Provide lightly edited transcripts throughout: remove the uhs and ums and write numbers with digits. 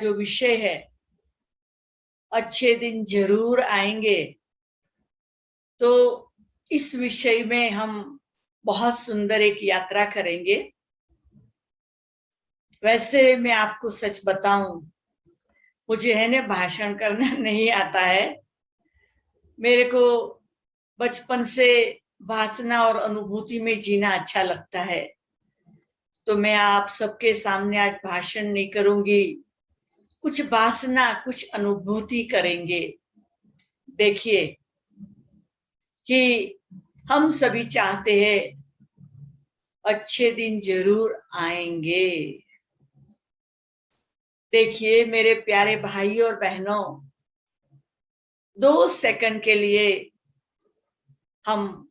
जो विषय है अच्छे दिन जरूर आएंगे, तो इस विषय में हम बहुत सुंदर एक यात्रा करेंगे। वैसे मैं आपको सच बताऊं, मुझे है ना भाषण करना नहीं आता है। मेरे को बचपन से वासना और अनुभूति में जीना अच्छा लगता है। तो मैं आप सबके सामने आज भाषण नहीं करूंगी, कुछ वासना कुछ अनुभूति करेंगे। देखिए कि हम सभी चाहते हैं अच्छे दिन जरूर आएंगे। देखिए मेरे प्यारे भाई और बहनों, 2 सेकंड के लिए हम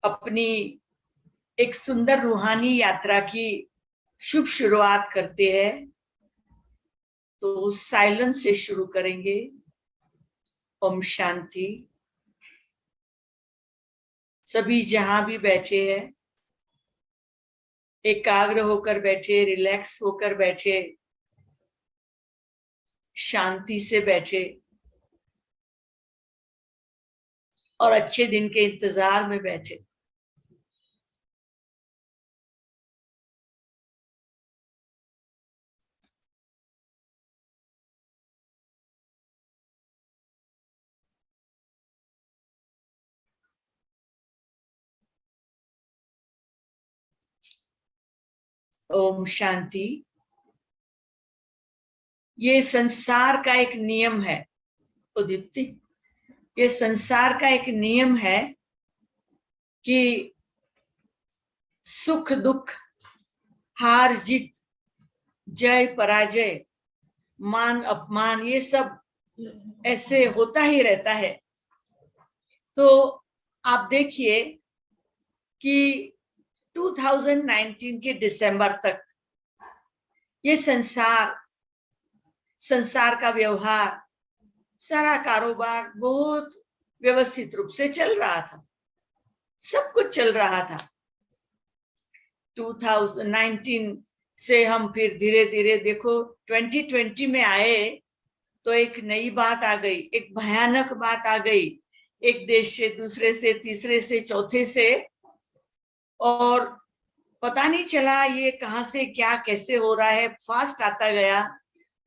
अपनी एक सुंदर रूहानी यात्रा की शुभ शुरुआत करते हैं। तो साइलेंस से शुरू करेंगे। ओम शांति। सभी जहां भी बैठे हैं एकाग्र होकर बैठे, रिलैक्स होकर बैठे, शांति से बैठे और अच्छे दिन के इंतजार में बैठे। ओम शांति। ये संसार का एक नियम है उदिप्ति, ये संसार का एक नियम है कि सुख दुख, हार जीत, जय पराजय, मान अपमान, ये सब ऐसे होता ही रहता है। तो आप देखिए कि 2019 के दिसंबर तक ये संसार का व्यवहार, सारा कारोबार बहुत व्यवस्थित रूप से चल रहा था, सब कुछ चल रहा था। 2019 से हम फिर धीरे धीरे देखो 2020 में आए तो एक नई बात आ गई, एक भयानक बात आ गई, एक देश से दूसरे से तीसरे से चौथे से, और पता नहीं चला ये कहां से क्या कैसे हो रहा है, फास्ट आता गया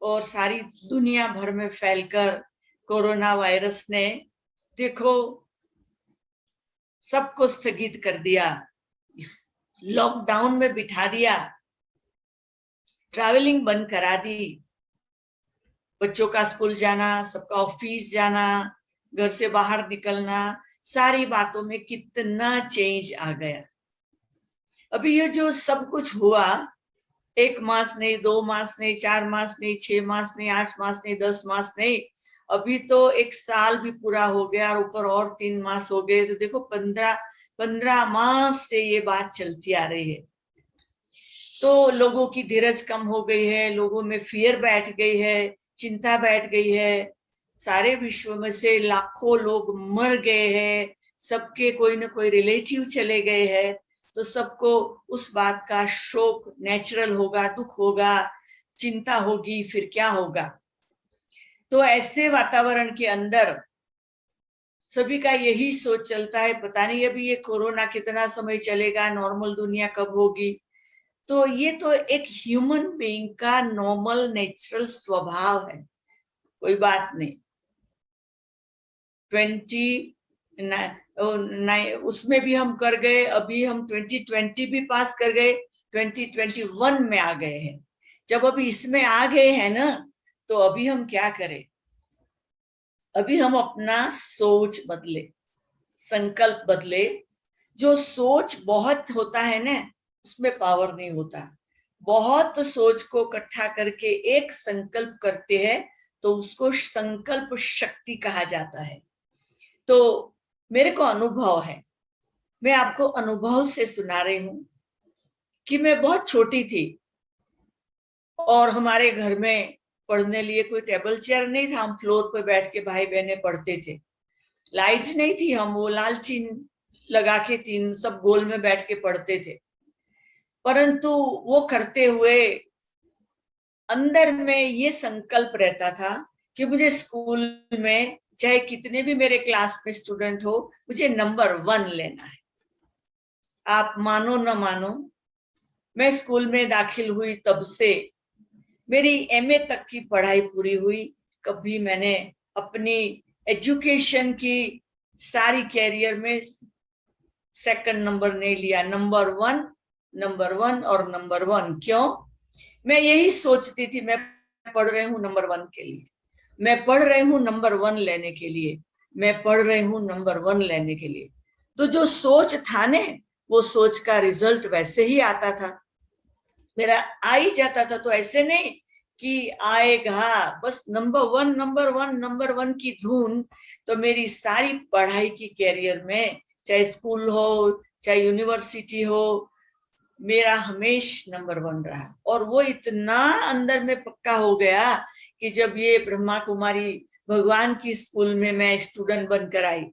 और सारी दुनिया भर में फैलकर कोरोना वायरस ने देखो सबको स्थगित कर दिया, लॉकडाउन में बिठा दिया, ट्रैवलिंग बंद करा दी, बच्चों का स्कूल जाना, सबका ऑफिस जाना, घर से बाहर निकलना, सारी बातों में कितना चेंज आ गया। अभी ये जो सब कुछ हुआ, 1 मास नहीं, 2 मास नहीं, 4 मास नहीं, 6 मास नहीं, 8 मास नहीं, 10 मास नहीं, अभी तो 1 साल भी पूरा हो गया और ऊपर और 3 मास हो गए। तो देखो 15 मास से ये बात चलती आ रही है। तो लोगों की धीरज कम हो गई है, लोगों में फियर बैठ गई है, चिंता बैठ गई है। सारे विश्व में से लाखों लोग मर गए हैं, सबके कोई ना कोई रिलेटिव चले गए हैं, तो सबको उस बात का शोक नेचुरल होगा, दुख होगा, चिंता होगी, फिर क्या होगा। तो ऐसे वातावरण के अंदर सभी का यही सोच चलता है, पता नहीं अभी ये कोरोना कितना समय चलेगा, नॉर्मल दुनिया कब होगी। तो ये तो एक ह्यूमन बीइंग का नॉर्मल नेचुरल स्वभाव है, कोई बात नहीं। उसमें भी हम कर गए, अभी हम 2020 भी पास कर गए, 2021 में आ गए हैं। जब अभी इसमें आ गए हैं ना, तो अभी हम क्या करें? अभी हम अपना सोच बदले, संकल्प बदले। जो सोच बहुत होता है ना, उसमें पावर नहीं होता। बहुत सोच को इकट्ठा करके एक संकल्प करते हैं तो उसको संकल्प शक्ति कहा जाता है। तो मेरे को अनुभव है, मैं आपको अनुभव से सुना रही हूं कि मैं बहुत छोटी थी और हमारे घर में पढ़ने लिए कोई टेबल चेयर नहीं था, हम फ्लोर पे बैठ के भाई बहनें पढ़ते थे। लाइट नहीं थी, हम वो लालटीन लगा के 3 सब गोल में बैठ के पढ़ते थे। परंतु वो करते हुए अंदर में ये संकल्प रहता था कि मुझे स्कूल में चाहे कितने भी मेरे क्लास में स्टूडेंट हो, मुझे नंबर 1 लेना है। आप मानो न मानो, मैं स्कूल में दाखिल हुई तब से मेरी एमए तक की पढ़ाई पूरी हुई। कभी मैंने अपनी एजुकेशन की सारी कैरियर में सेकंड नंबर नहीं लिया, नंबर 1 और नंबर 1। क्यों? मैं यही सोचती थी, मैं पढ़ रही हूँ नंबर 1 के लिए, मैं पढ़ रही हूँ नंबर 1 लेने के लिए, मैं पढ़ रही हूँ नंबर 1 लेने के लिए। तो जो सोच था ने, वो सोच का रिजल्ट वैसे ही आता था, मेरा आ ही जाता था। तो ऐसे नहीं कि आएगा, बस नंबर वन की धुन। तो मेरी सारी पढ़ाई की कैरियर में, चाहे स्कूल हो चाहे यूनिवर्सिटी हो, मेरा हमेश नंबर 1 रहा। और वो इतना अंदर में पक्का हो गया कि जब ये ब्रह्मा कुमारी भगवान की स्कूल में मैं स्टूडेंट बनकर आई,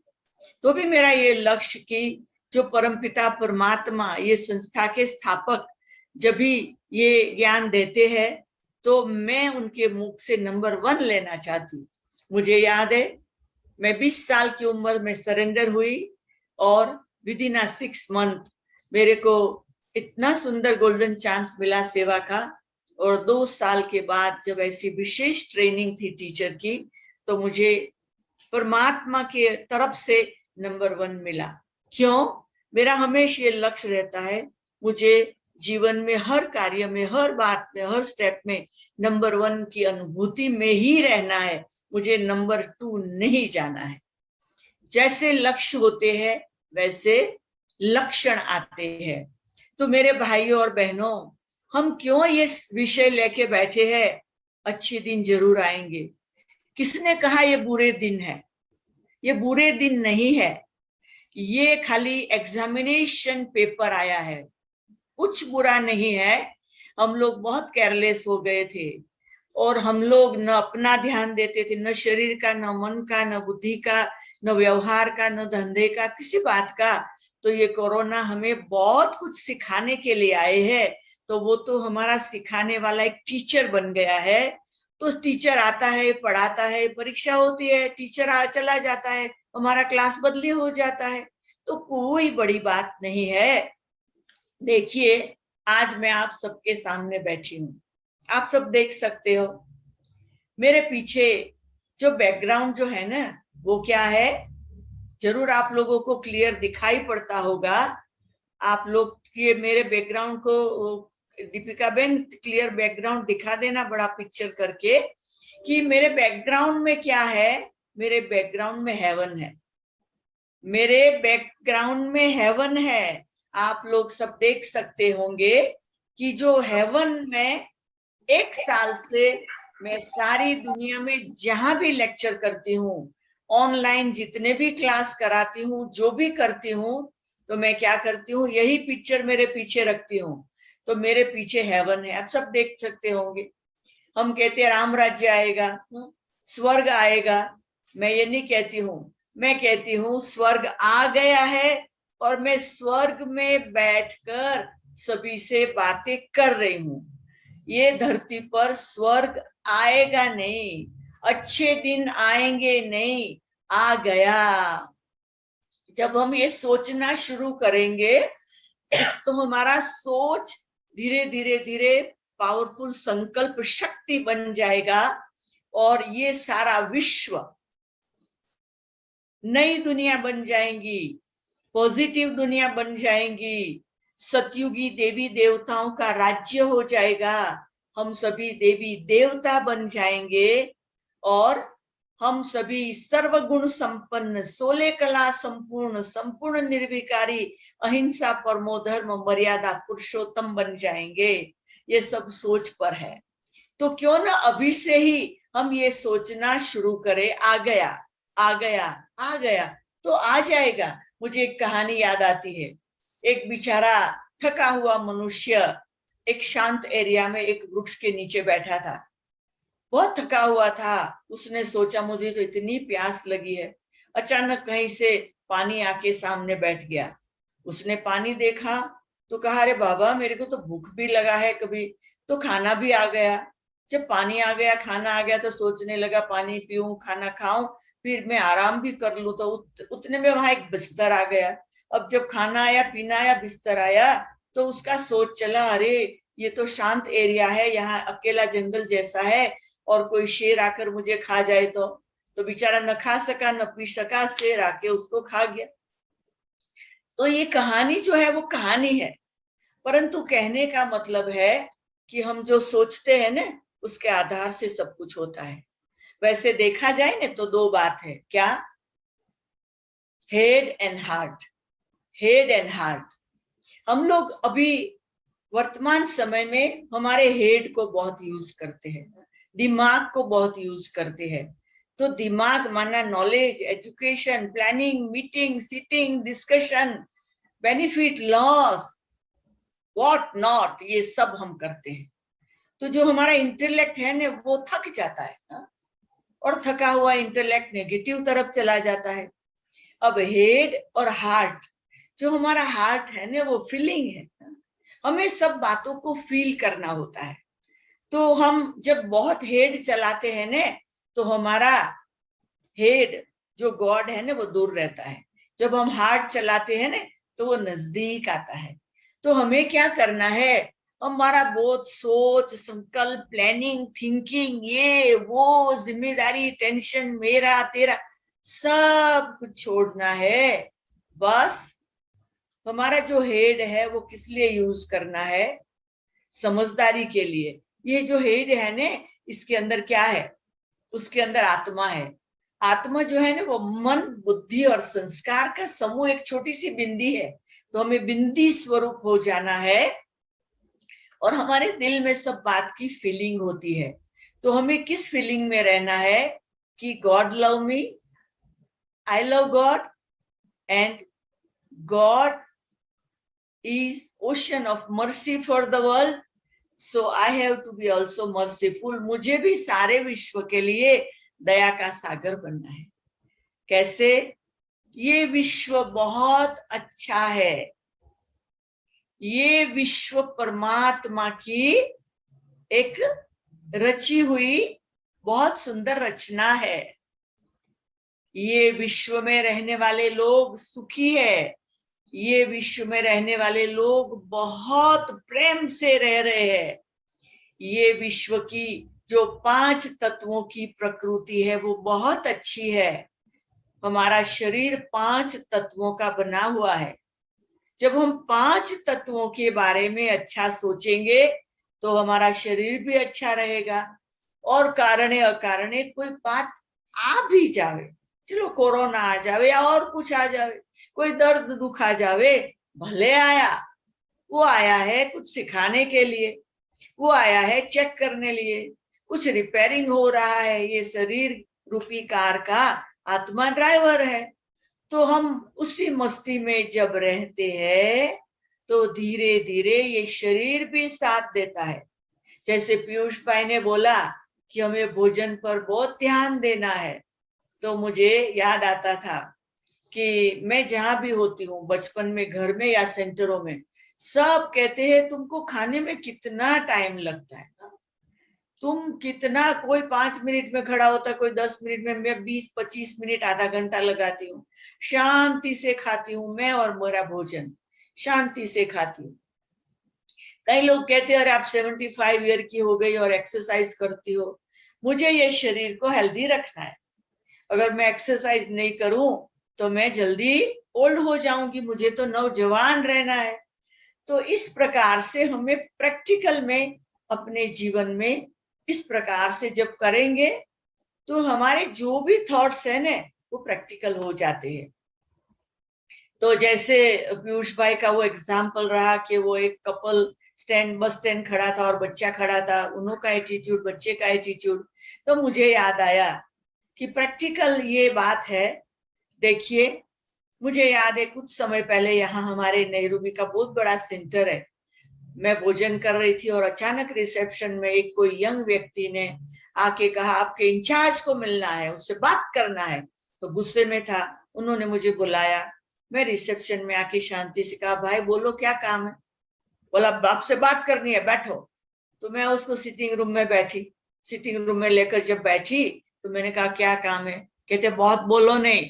तो भी मेरा ये लक्ष्य कि जो परमपिता परमात्मा, ये संस्था के स्थापक जब भी ये ज्ञान देते हैं, तो मैं उनके मुख से नंबर 1 लेना चाहती हूँ। मुझे याद है, मैं 20 साल की उम्र में सरेंडर हुई और विद इन 6 मंथ मेरे को इतना सुंदर गोल्डन चांस मिला सेवा का। और 2 साल के बाद जब ऐसी विशेष ट्रेनिंग थी टीचर की, तो मुझे परमात्मा के तरफ से नंबर 1 मिला। क्यों? मेरा हमेशा ये लक्ष्य रहता है, मुझे जीवन में हर कार्य में, हर बात में, हर स्टेप में नंबर 1 की अनुभूति में ही रहना है, मुझे नंबर 2 नहीं जाना है। जैसे लक्ष्य होते हैं वैसे लक्षण आते हैं। तो मेरे भाइयों और बहनों, हम क्यों ये विषय लेके बैठे हैं? अच्छे दिन जरूर आएंगे। किसने कहा ये बुरे दिन है? ये बुरे दिन नहीं है, ये खाली एग्जामिनेशन पेपर आया है, कुछ बुरा नहीं है। हम लोग बहुत केयरलेस हो गए थे और हम लोग न अपना ध्यान देते थे, न शरीर का, न मन का, न बुद्धि का, न व्यवहार का, न धंधे का, किसी बात का। तो ये कोरोना हमें बहुत कुछ सिखाने के लिए आए हैं। तो वो तो हमारा सिखाने वाला एक टीचर बन गया है। तो टीचर आता है, पढ़ाता है, परीक्षा होती है, टीचर चला जाता है, हमारा क्लास बदली हो जाता है, तो कोई बड़ी बात नहीं है। देखिए, आज मैं आप सबके सामने बैठी हूँ, आप सब देख सकते हो मेरे पीछे जो बैकग्राउंड जो है ना, वो क्या है? जरूर आप लोगों को क्लियर दिखाई पड़ता होगा। आप लोग ये मेरे बैकग्राउंड को, दीपिका बेन क्लियर बैकग्राउंड दिखा देना बड़ा पिक्चर करके, कि मेरे बैकग्राउंड में क्या है। मेरे बैकग्राउंड में हेवन है, मेरे बैकग्राउंड में हेवन है। आप लोग सब देख सकते होंगे कि जो हेवन में 1 साल से मैं सारी दुनिया में जहां भी लेक्चर करती हूँ, ऑनलाइन जितने भी क्लास कराती हूँ, जो भी करती हूँ, तो मैं क्या करती हूँ, यही पिक्चर मेरे पीछे रखती हूँ। तो मेरे पीछे हेवन है, आप सब देख सकते होंगे। हम कहते हैं राम राज्य आएगा, स्वर्ग आएगा। मैं ये नहीं कहती हूँ, मैं कहती हूँ स्वर्ग आ गया है और मैं स्वर्ग में बैठकर सभी से बातें कर रही हूँ। ये धरती पर स्वर्ग आएगा नहीं, अच्छे दिन आएंगे नहीं, आ गया। जब हम ये सोचना शुरू करेंगे तो हमारा सोच धीरे धीरे धीरे पावरफुल संकल्प शक्ति बन जाएगा और ये सारा विश्व नई दुनिया बन जाएंगी, पॉजिटिव दुनिया बन जाएंगी, सतयुगी देवी देवताओं का राज्य हो जाएगा, हम सभी देवी देवता बन जाएंगे और हम सभी सर्वगुण संपन्न, 16 कला संपूर्ण, संपूर्ण निर्विकारी, अहिंसा परमो धर्म मर्यादा पुरुषोत्तम बन जाएंगे। ये सब सोच पर है। तो क्यों ना अभी से ही हम ये सोचना शुरू करें, आ गया, आ गया, आ गया, तो आ जाएगा। मुझे एक कहानी याद आती है। एक बेचारा थका हुआ मनुष्य एक शांत एरिया में एक वृक्ष के नीचे बैठा था, बहुत थका हुआ था। उसने सोचा मुझे तो इतनी प्यास लगी है। अचानक कहीं से पानी आके सामने बैठ गया। उसने पानी देखा तो कहा, अरे बाबा, मेरे को तो भूख भी लगा है, कभी तो खाना भी आ गया, जब पानी आ गया, खाना आ गया, तो सोचने लगा पानी पीऊं, खाना खाऊं, फिर मैं आराम भी कर लूं। तो उतने में वहां एक बिस्तर आ गया। अब जब खाना आया, पीना आया, बिस्तर आया, तो उसका सोच चला, अरे ये तो शांत एरिया है, यहाँ अकेला जंगल जैसा है, और कोई शेर आकर मुझे खा जाए तो बेचारा न खा सका न पी सका, शेर आके उसको खा गया। तो ये कहानी जो है वो कहानी है, परंतु कहने का मतलब है कि हम जो सोचते हैं ना, उसके आधार से सब कुछ होता है। वैसे देखा जाए ना तो दो बात है, क्या? Head and heart. Head and heart. हम लोग अभी वर्तमान समय में हमारे हेड को बहुत यूज करते हैं, दिमाग को बहुत यूज करते हैं। तो दिमाग माना knowledge, education, planning, meeting, sitting, discussion, benefit, loss, what not, ये सब हम करते हैं। तो जो हमारा इंटेलेक्ट है ना, वो थक जाता है ना? और थका हुआ इंटेलेक्ट नेगेटिव तरफ चला जाता है। अब हेड और हार्ट, जो हमारा हार्ट है ना, वो फीलिंग है। हमें सब बातों को फील करना होता है। तो हम जब बहुत हेड चलाते हैं ना, तो हमारा हेड जो गॉड है ना, वो दूर रहता है। जब हम हार्ट चलाते हैं ना, तो वो नजदीक आता है। तो हमें क्या करना है? हमारा बहुत सोच, संकल्प, प्लानिंग, थिंकिंग, ये वो, जिम्मेदारी, टेंशन, मेरा तेरा, सब कुछ छोड़ना है। बस हमारा जो हेड है वो किस लिए यूज करना है? समझदारी के लिए। ये जो हेड है ना, इसके अंदर क्या है? उसके अंदर आत्मा है। आत्मा जो है ना, वो मन, बुद्धि और संस्कार का समूह, एक छोटी सी बिंदी है। तो हमें बिंदी स्वरूप हो जाना है, और हमारे दिल में सब बात की फीलिंग होती है। तो हमें किस फीलिंग में रहना है? कि God love me, I love God, and God is ocean of mercy for the world, so I have to be also merciful. मुझे भी सारे विश्व के लिए दया का सागर बनना है। कैसे? ये विश्व बहुत अच्छा है, ये विश्व परमात्मा की एक रची हुई बहुत सुंदर रचना है। ये विश्व में रहने वाले लोग सुखी है, ये विश्व में रहने वाले लोग बहुत प्रेम से रह रहे हैं। ये विश्व की जो 5 तत्वों की प्रकृति है वो बहुत अच्छी है। हमारा शरीर 5 तत्वों का बना हुआ है। जब हम 5 तत्वों के बारे में अच्छा सोचेंगे तो हमारा शरीर भी अच्छा रहेगा। और कारणे अकारणे कोई बात आ भी जावे, चलो कोरोना आ जावे या और कुछ आ जावे, कोई दर्द दुख आ जावे, भले आया, वो आया है कुछ सिखाने के लिए, वो आया है चेक करने लिए, कुछ रिपेयरिंग हो रहा है। ये शरीर रूपी कार का आत्मा ड्राइवर है। तो हम उसी मस्ती में जब रहते हैं तो धीरे धीरे ये शरीर भी साथ देता है। जैसे पीयूष भाई ने बोला कि हमें भोजन पर बहुत ध्यान देना है, तो मुझे याद आता था कि मैं जहां भी होती हूँ, बचपन में घर में या सेंटरों में, सब कहते हैं तुमको खाने में कितना टाइम लगता है ना, तुम कितना, कोई 5 मिनट में खड़ा होता, कोई 10 मिनट में, मैं 20-25 मिनट, आधा घंटा लगाती हूँ। शांति से खाती हूँ मैं, और मेरा भोजन शांति से खाती हूँ। कई लोग कहते हैं अरे आप 75 ईयर की हो गई और एक्सरसाइज करती हो। मुझे ये शरीर को हेल्दी रखना है। अगर मैं एक्सरसाइज नहीं करूं तो मैं जल्दी ओल्ड हो जाऊंगी, मुझे तो नौजवान रहना है। तो इस प्रकार से हमें प्रैक्टिकल में अपने जीवन में इस प्रकार से जब करेंगे तो हमारे जो भी थॉट्स है ना, वो प्रैक्टिकल हो जाते हैं। तो जैसे पीयूष भाई का वो एग्जाम्पल रहा कि वो एक कपल बस स्टैंड खड़ा था और बच्चा खड़ा था, उन्हों का एटीट्यूड, बच्चे का एटीट्यूड, तो मुझे याद आया कि प्रैक्टिकल ये बात है। देखिए, मुझे याद है कुछ समय पहले यहाँ हमारे नेहरूबी का बहुत बड़ा सेंटर है, मैं भोजन कर रही थी और अचानक रिसेप्शन में एक कोई यंग व्यक्ति ने आके कहा आपके इंचार्ज को मिलना है, उससे बात करना है। तो गुस्से में था, उन्होंने मुझे बुलाया। मैं रिसेप्शन में आके शांति से कहा भाई बोलो क्या काम है? बोला आपसे बात करनी है, बैठो। तो मैं उसको सिटिंग रूम में बैठी, सिटिंग रूम में लेकर जब बैठी तो मैंने कहा क्या काम है? कहते बहुत बोलो नहीं,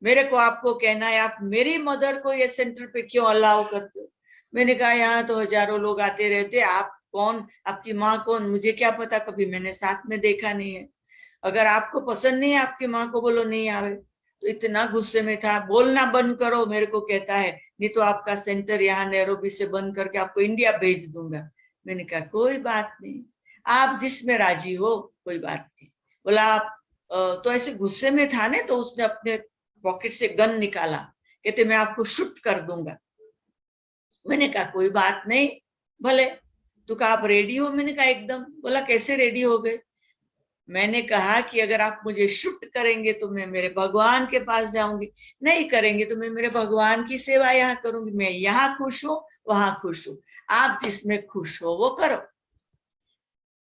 मेरे को आपको कहना है आप मेरी मदर को ये सेंटर पे क्यों अलाउ करते हो? मैंने कहा यहाँ तो हजारों लोग आते रहते, आप कौन, आपकी माँ कौन, मुझे क्या पता, कभी मैंने साथ में देखा नहीं है। अगर आपको पसंद नहीं है आपकी माँ को बोलो नहीं आवे। तो इतना गुस्से में था, बोलना बंद करो मेरे को कहता है, नहीं तो आपका सेंटर यहाँ नैरोबी से बंद करके आपको इंडिया भेज दूंगा। मैंने कहा कोई बात नहीं, आप जिसमें राजी हो कोई बात नहीं। बोला आप तो ऐसे गुस्से में था ना, तो उसने अपने पॉकेट से गन निकाला, कहते मैं आपको शूट कर दूंगा। मैंने कहा कोई बात नहीं, भले। तो कहा आप रेडी हो? मैंने कहा एकदम। बोला कैसे रेडी हो गए? मैंने कहा कि अगर आप मुझे शूट करेंगे तो मैं मेरे भगवान के पास जाऊंगी, नहीं करेंगे तो मैं मेरे भगवान की सेवा यहाँ करूंगी। मैं यहाँ खुश हूं, वहां खुश हूं, आप जिसमें खुश हो वो करो।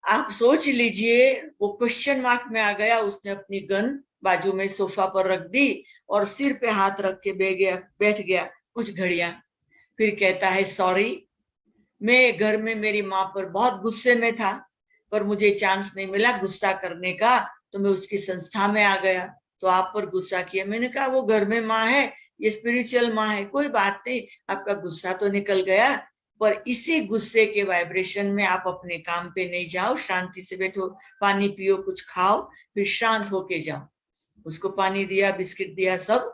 आप सोच लीजिए, वो क्वेश्चन मार्क में आ गया। उसने अपनी गन बाजू में सोफा पर रख दी और सिर पे हाथ रख के बैठ गया कुछ घड़ियां। फिर कहता है सॉरी, मैं घर में मेरी माँ पर बहुत गुस्से में था, पर मुझे चांस नहीं मिला गुस्सा करने का, तो मैं उसकी संस्था में आ गया, तो आप पर गुस्सा किया। मैंने कहा वो घर में माँ है, ये स्पिरिचुअल माँ है, कोई बात नहीं, आपका गुस्सा तो निकल गया, पर इसी गुस्से के वाइब्रेशन में आप अपने काम पे नहीं जाओ, शांति से बैठो, पानी पियो, कुछ खाओ, फिर शांत होके जाओ। उसको पानी दिया, बिस्किट दिया, सब।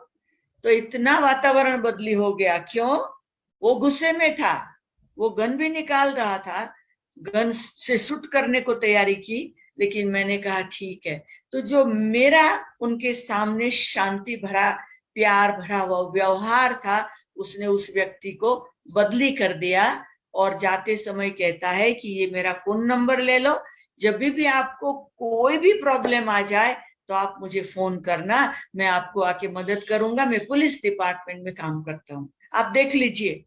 तो इतना वातावरण बदली हो गया। क्यों? वो गुस्से में था, वो गन भी निकाल रहा था, गन से शूट करने को तैयारी की, लेकिन मैंने कहा ठीक है। तो जो मेरा उनके सामने शांति भरा, प्यार भरा वो व्यवहार था, उसने उस व्यक्ति को बदली कर दिया। और जाते समय कहता है कि ये मेरा फोन नंबर ले लो, जब भी आपको कोई भी प्रॉब्लम आ जाए तो आप मुझे फोन करना, मैं आपको आके मदद करूंगा। मैं पुलिस डिपार्टमेंट में काम करता हूँ। आप देख लीजिए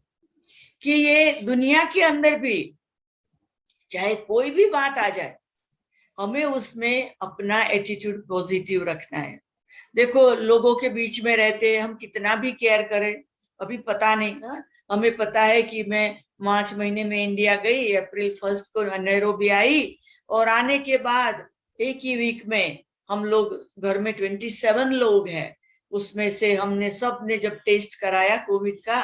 कि ये दुनिया के अंदर भी चाहे कोई भी बात आ जाए, हमें उसमें अपना एटीट्यूड पॉजिटिव रखना है। देखो लोगों के बीच में रहते हम कितना भी केयर करें, अभी पता नहीं ना, हमें पता है कि मैं मार्च महीने में इंडिया गई, अप्रैल 1 को नैरोबी आई, और आने के बाद एक ही वीक में हम लोग घर में 27 लोग हैं, उसमें से हमने सब ने जब टेस्ट कराया कोविड का,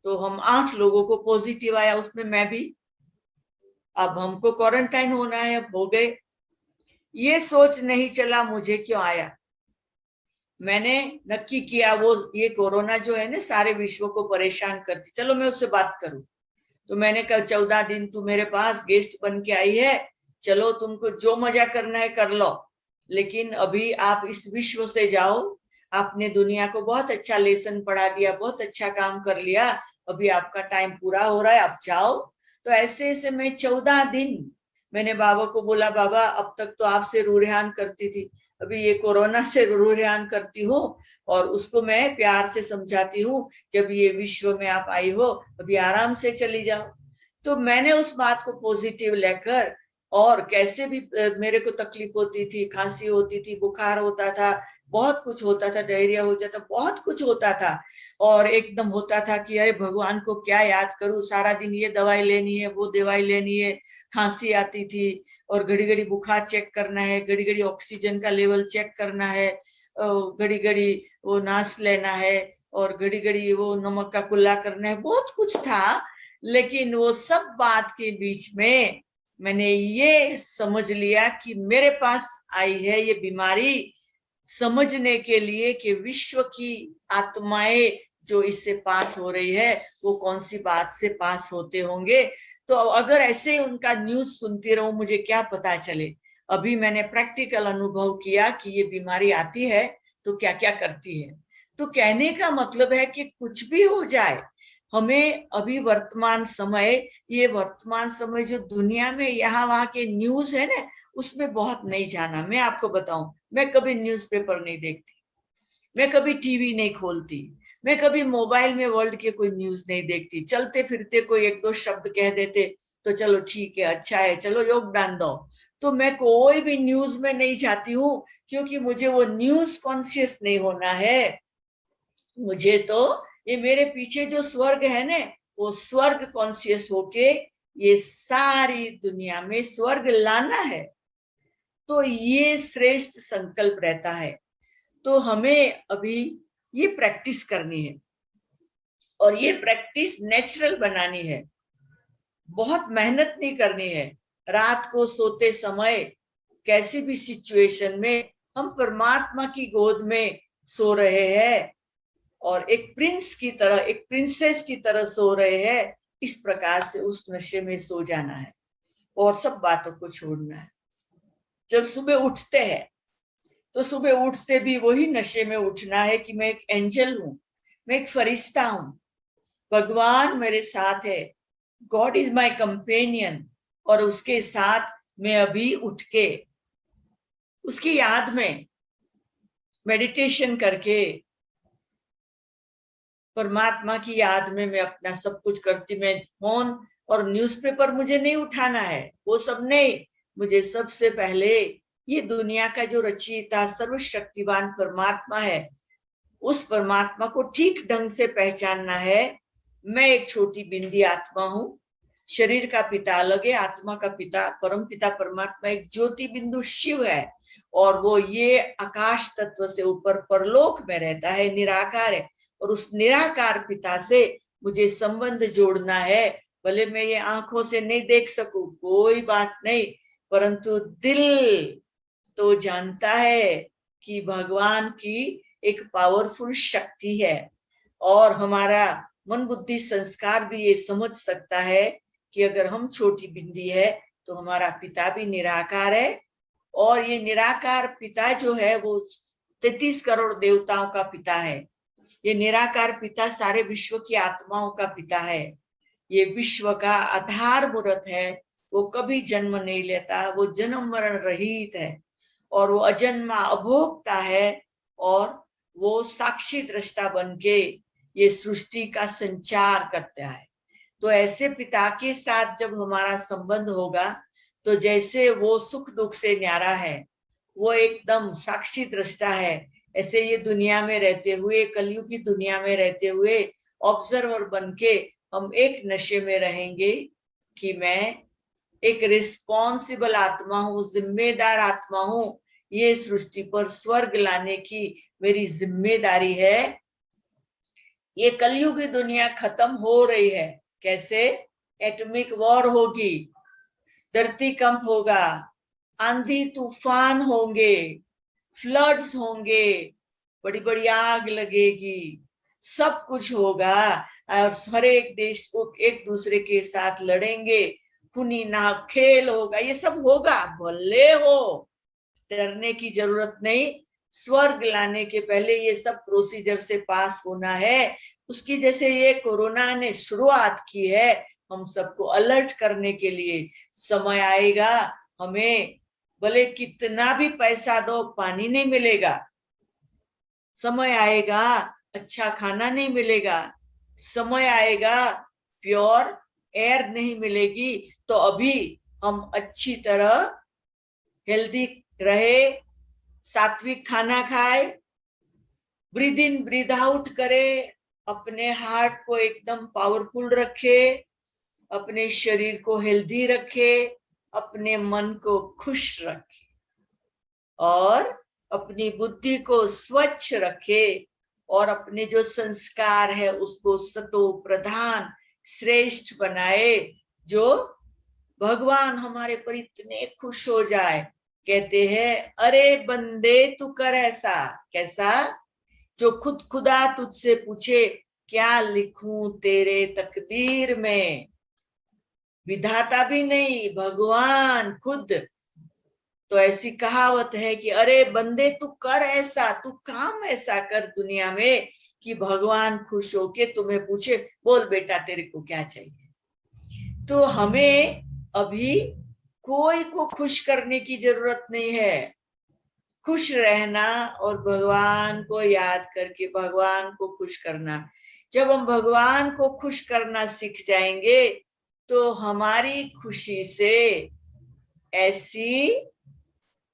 तो हम 8 लोगों को पॉजिटिव आया, उसमें मैं भी। अब हमको क्वारंटाइन होना है, अब हो गए। ये सोच नहीं चला मुझे क्यों आया। मैंने नक्की किया वो ये कोरोना जो है ना सारे विश्व को परेशान करती, चलो मैं उससे बात करूं। तो मैंने कहा 14 दिन तू मेरे पास गेस्ट बन के आई है, चलो तुमको जो मजा करना है कर लो, लेकिन अभी आप इस विश्व से जाओ। आपने दुनिया को बहुत अच्छा लेसन पढ़ा दिया, बहुत अच्छा काम कर लिया, अभी आपका टाइम पूरा हो रहा है, आप जाओ। तो ऐसे ऐसे मैं 14 दिन मैंने बाबा को बोला, बाबा अब तक तो आपसे रूरेहान करती थी, अभी ये कोरोना से रूरेहान करती हूँ, और उसको मैं प्यार से समझाती हूँ कि अभी ये विश्व में आप आई हो, अभी आराम से चली जाओ। तो मैंने उस बात को पॉजिटिव लेकर, और कैसे भी मेरे को तकलीफ होती थी, खांसी होती थी, बुखार होता था, बहुत कुछ होता था, डायरिया हो जाता, बहुत कुछ होता था, और एकदम होता था कि अरे भगवान को क्या याद करूं, सारा दिन ये दवाई लेनी है, वो दवाई लेनी है, खांसी आती थी, और घड़ी घड़ी बुखार चेक करना है, घड़ी घड़ी ऑक्सीजन का लेवल चेक करना है, घड़ी घड़ी वो नाश लेना है, और घड़ी घड़ी वो नमक का कुल्ला करना है, बहुत कुछ था। लेकिन वो सब बात के बीच में मैंने ये समझ लिया कि मेरे पास आई है ये बीमारी समझने के लिए कि विश्व की आत्माएं जो इससे पास हो रही है वो कौन सी बात से पास होते होंगे। तो अगर ऐसे उनका न्यूज सुनती रहूं, मुझे क्या पता चले। अभी मैंने प्रैक्टिकल अनुभव किया कि ये बीमारी आती है तो क्या क्या करती है। तो कहने का मतलब है कि कुछ भी हो जाए, हमें अभी वर्तमान समय, ये वर्तमान समय जो दुनिया में यहाँ वहां के न्यूज है ना, उसमें बहुत नहीं जाना। मैं आपको बताऊं, मैं कभी न्यूज़पेपर नहीं देखती, मैं कभी टीवी नहीं खोलती, मैं कभी मोबाइल में वर्ल्ड के कोई न्यूज नहीं देखती। चलते फिरते कोई एक दो शब्द कह देते तो चलो ठीक है, अच्छा है, चलो योगदान दो। तो मैं कोई भी न्यूज में नहीं जाती हूँ, क्योंकि मुझे वो न्यूज कॉन्शियस नहीं होना है। मुझे तो ये मेरे पीछे जो स्वर्ग है ना, वो स्वर्ग कॉन्शियस होके ये सारी दुनिया में स्वर्ग लाना है। तो ये श्रेष्ठ संकल्प रहता है। तो हमें अभी ये प्रैक्टिस करनी है और ये प्रैक्टिस नेचुरल बनानी है। बहुत मेहनत नहीं करनी है। रात को सोते समय कैसी भी सिचुएशन में हम परमात्मा की गोद में सो रहे हैं और एक प्रिंस की तरह, एक प्रिंसेस की तरह सो रहे हैं। इस प्रकार से उस नशे में सो जाना है और सब बातों को छोड़ना है। जब सुबह उठते हैं तो सुबह उठते भी वही नशे में उठना है कि मैं एक एंजल हूं, मैं एक फरिश्ता हूं, भगवान मेरे साथ है, गॉड इज माई कंपेनियन। और उसके साथ मैं अभी उठ के उसकी याद में मेडिटेशन करके परमात्मा की याद में मैं अपना सब कुछ करती। मैं फोन और न्यूज़पेपर मुझे नहीं उठाना है, वो सब नहीं। मुझे सबसे पहले ये दुनिया का जो रचयिता सर्वशक्तिवान परमात्मा है, उस परमात्मा को ठीक ढंग से पहचानना है। मैं एक छोटी बिंदी आत्मा हूं, शरीर का पिता अलग है, आत्मा का पिता परम पिता परमात्मा एक ज्योति बिंदु शिव है और वो ये आकाश तत्व से ऊपर परलोक में रहता है, निराकार है। और उस निराकार पिता से मुझे संबंध जोड़ना है। भले मैं ये आंखों से नहीं देख सकूं, कोई बात नहीं, परंतु दिल तो जानता है कि भगवान की एक पावरफुल शक्ति है। और हमारा मन बुद्धि संस्कार भी ये समझ सकता है कि अगर हम छोटी बिंदी है तो हमारा पिता भी निराकार है। और ये निराकार पिता जो है वो 33 करोड़ देवताओं का पिता है। ये निराकार पिता सारे विश्व की आत्माओं का पिता है। ये विश्व का आधार मूर्त है। वो कभी जन्म नहीं लेता, वो जन्म मरण रहित है और वो अजन्मा अभोक्ता है और वो साक्षी दृष्टा बन के ये सृष्टि का संचार करता है। तो ऐसे पिता के साथ जब हमारा संबंध होगा तो जैसे वो सुख दुख से न्यारा है, वो एकदम साक्षी दृष्टा है, ऐसे ये दुनिया में रहते हुए, कलयुग की दुनिया में रहते हुए ऑब्जर्वर बन के हम एक नशे में रहेंगे कि मैं एक रिस्पॉन्सिबल आत्मा हूँ, जिम्मेदार आत्मा हूँ। ये सृष्टि पर स्वर्ग लाने की मेरी जिम्मेदारी है। ये कलयुग की दुनिया खत्म हो रही है। कैसे? एटॉमिक वॉर होगी, धरती कंप होगा, आंधी तूफान होंगे, फ्लड्स होंगे, बड़ी बड़ी आग लगेगी, सब कुछ होगा और हर एक देश को एक दूसरे के साथ लड़ेंगे, खूनी नाव खेल होगा, ये सब होगा। भले हो, डरने की जरूरत नहीं। स्वर्ग लाने के पहले ये सब प्रोसीजर से पास होना है। उसकी जैसे ये कोरोना ने शुरुआत की है, हम सबको अलर्ट करने के लिए। समय आएगा हमें भले कितना भी पैसा दो, पानी नहीं मिलेगा। समय आएगा अच्छा खाना नहीं मिलेगा। समय आएगा प्योर एयर नहीं मिलेगी। तो अभी हम अच्छी तरह हेल्दी रहे, सात्विक खाना खाए, ब्रीद इन ब्रीद आउट करे, अपने हार्ट को एकदम पावरफुल रखे, अपने शरीर को हेल्दी रखे, अपने मन को खुश रखे और अपनी बुद्धि को स्वच्छ रखे और अपने जो संस्कार है उसको सतो प्रधान श्रेष्ठ बनाए, जो भगवान हमारे पर इतने खुश हो जाए। कहते हैं अरे बंदे तू कर ऐसा। कैसा? जो खुद खुदा तुझसे पूछे क्या लिखूं तेरे तकदीर में। विधाता भी नहीं, भगवान खुद। तो ऐसी कहावत है कि अरे बंदे तू कर ऐसा, तू काम ऐसा कर दुनिया में कि भगवान खुश होके तुम्हें पूछे बोल बेटा तेरे को क्या चाहिए। तो हमें अभी कोई को खुश करने की जरूरत नहीं है। खुश रहना और भगवान को याद करके भगवान को खुश करना। जब हम भगवान को खुश करना सीख जाएंगे तो हमारी खुशी से ऐसी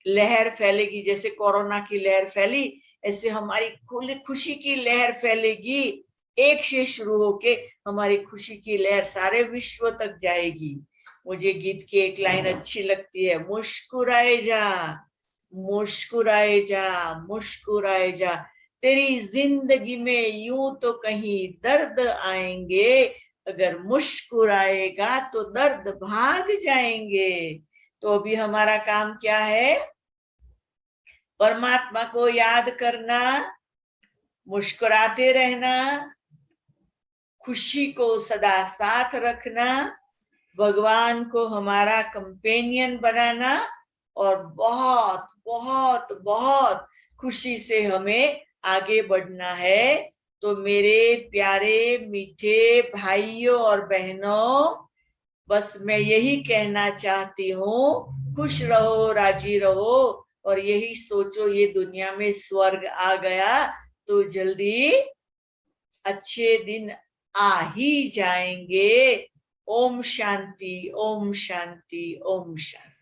लहर फैलेगी, जैसे कोरोना की लहर फैली, ऐसे हमारी खुशी की लहर फैलेगी। एक से शुरू होके हमारी खुशी की लहर सारे विश्व तक जाएगी। मुझे गीत की एक लाइन अच्छी लगती है, मुस्कुराए जा, मुस्कुराए जा, मुस्कुराए जा, तेरी जिंदगी में यूं तो कहीं दर्द आएंगे, अगर मुस्कुराएगा तो दर्द भाग जाएंगे। तो अभी हमारा काम क्या है? परमात्मा को याद करना, मुस्कुराते रहना, खुशी को सदा साथ रखना, भगवान को हमारा कंपेनियन बनाना, और बहुत बहुत बहुत खुशी से हमें आगे बढ़ना है। तो मेरे प्यारे मीठे भाइयों और बहनों, बस मैं यही कहना चाहती हूँ, खुश रहो, राजी रहो, और यही सोचो ये दुनिया में स्वर्ग आ गया तो जल्दी अच्छे दिन आ ही जाएंगे। ओम शांति, ओम शांति, ओम शांति।